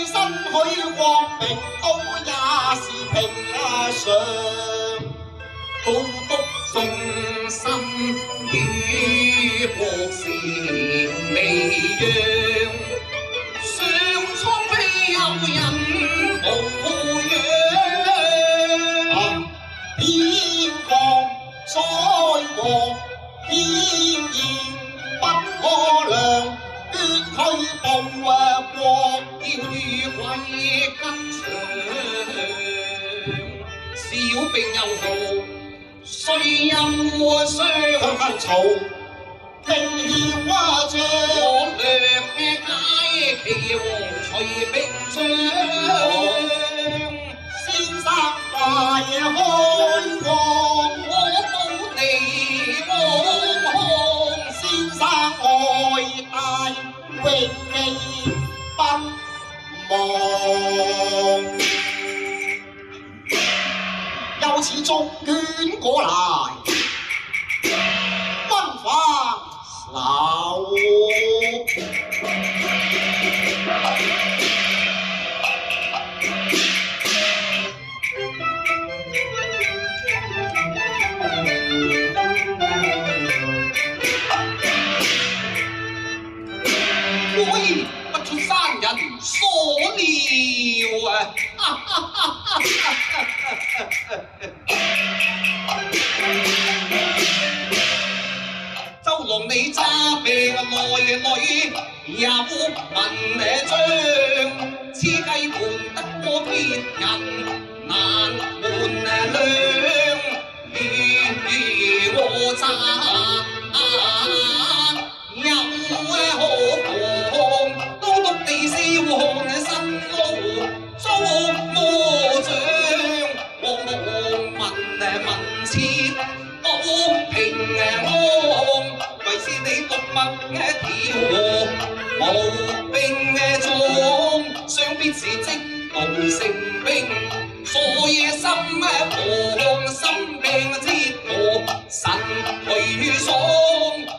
身許國明都也是平常。高督忠心與國事未央，上蒼非有人無恙。天降災禍，天意不可量，捐軀報國，要與貴吉祥。小兵有號，雖有傷，向後曹，兵險蛙將。我略解其王隨兵將。先生快開光，我到你望看，先生愛戴永記不忘。又似逐卷過來，軍法手。果然不出山人所料啊！周郎你揸病來女，有文章，此計瞞得過別人，難瞞量。如我揸有可防，都督地燒看新路，捉魔掌。我問切都平安，為是你獨默調和，無兵裝，想必是積勞成兵，所夜心狂，心病折磨，神去爽，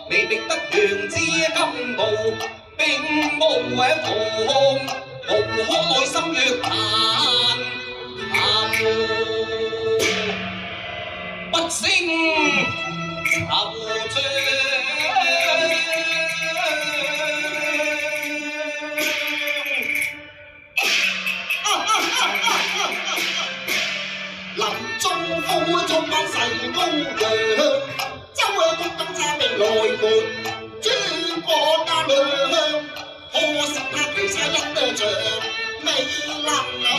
未覓得良知甘道，並無妨，無可內心若彈不勝惆悵。林中夫中間細高陽，周公今差命來門，諸葛家亮，可惜他其實一仗，未能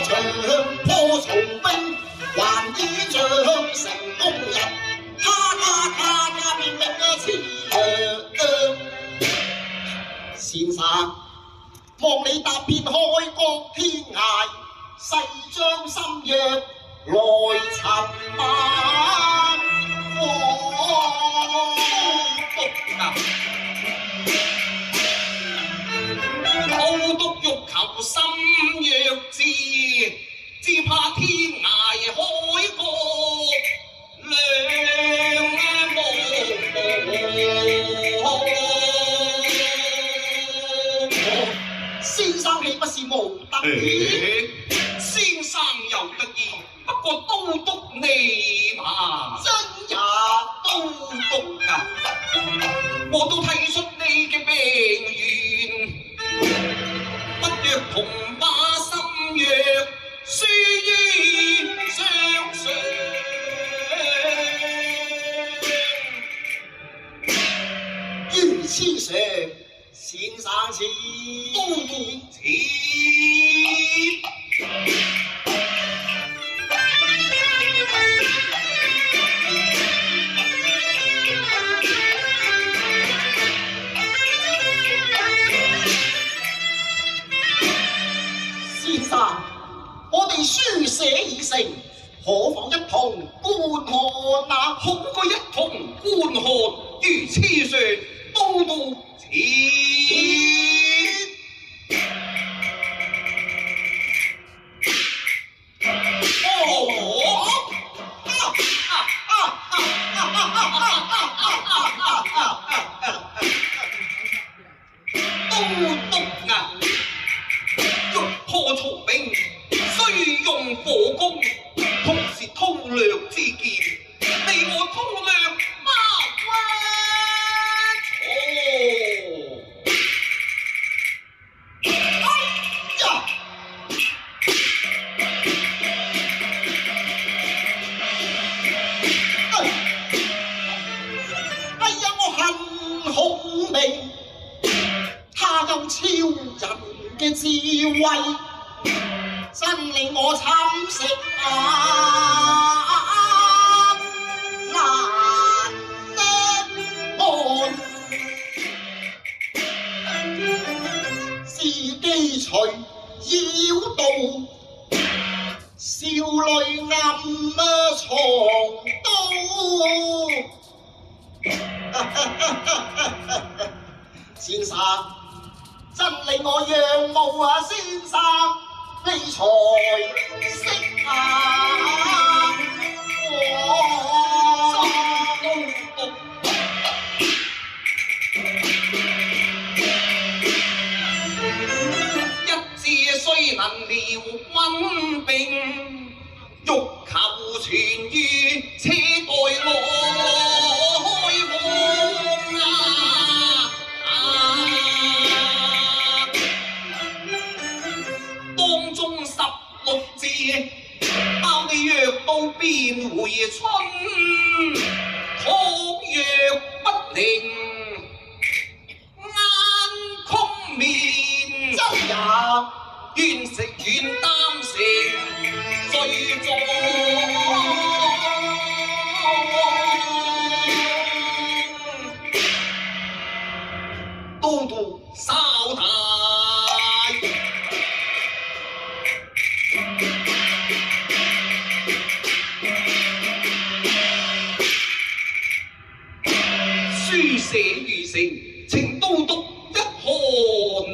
長，破曹兵還倚仗成功人，他家變命似羊。先生，望你踏遍開國天涯，誓將心約來尋晚高督欲求心若至，只怕天涯海角兩無。先生豈不是無得意？先生有得意，不過都督你嘛。真也都督啊！我都睇出你嘅病源，不若同把心約，輸於相上。如此上，先生似都督似。先生，我哋書寫已成，可否一同觀看那好過一同觀看，如此説，都督似。都督啊！欲破曹用火攻，同時韜略之見，你我韜略不屈錯。哎呀，我恨孔明，他有超人嘅智慧，真令我慘食難安。自己隨妖道，少女暗藏刀。先生，真令我仰慕啊！先生，你才識一志雖能撩軍兵，欲求全於此待我開荒當中16字，包你藥到變回春，倘若不靈，眼空面真也。願食願擔成罪狀，都督稍大。書寫如成，請都督一看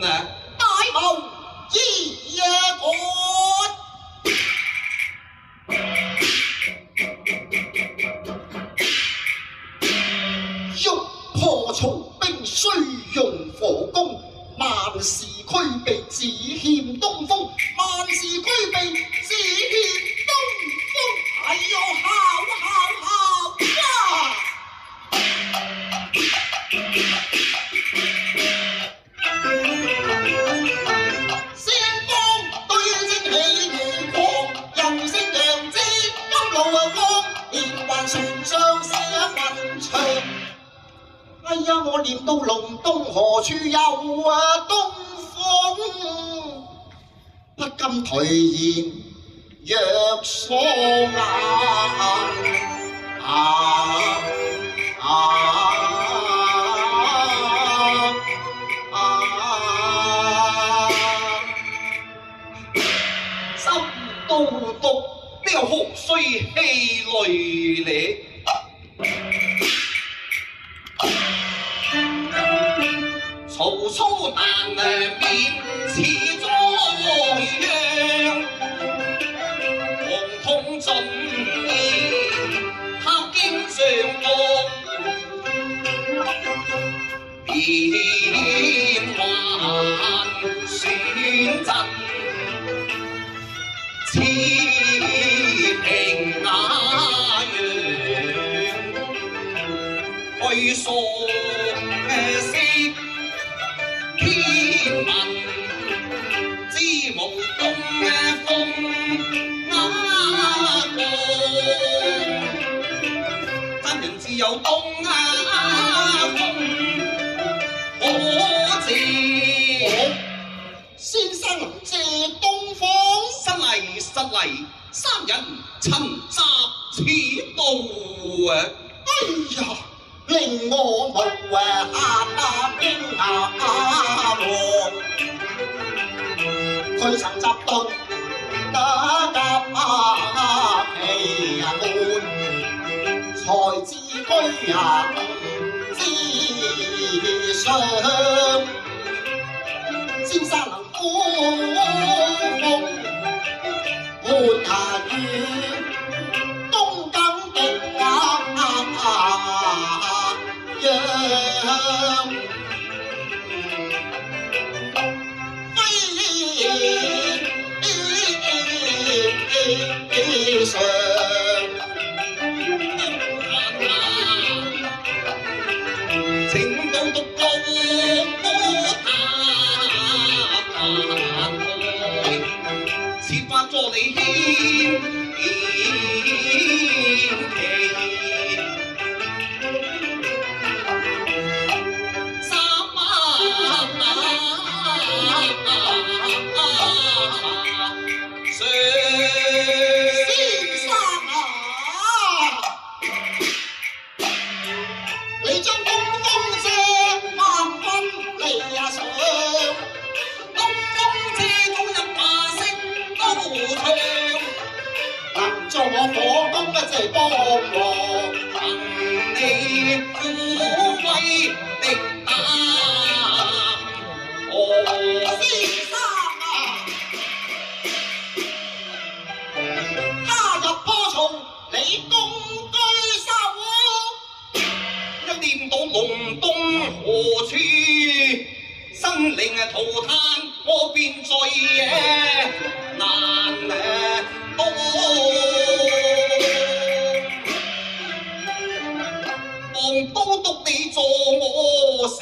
啊！大謀依呀欲破曹兵，須用火攻，萬事俱備，只欠東風。萬事俱備，只欠東風。哎呦，好！先鋒對正氣如狂，人聲揚之，金路光，連環船上寫文長。哎呀，我念到龍東何處有東風，不禁頹然若疏心都督呢個何須氣餒咧？曹操但面似災殃，惶恐盡意，他經上當，變幻選陣，似平雅揚，去溯天文知無東風過，真人自有東風可借。先生能借東風？失禮，三人陳集此道啊！哎呀，令我無驚惶。佢曾集到那甲旗門，才知居之上。先生能呼風喚下雨，東更極揚。設法助你牽旗。做我火攻一齊幫忙，憑你虎威的膽，先生啊！他入坡叢，你共居守。一念到隆冬何處，生靈塗炭，我便罪難當。都督你助我成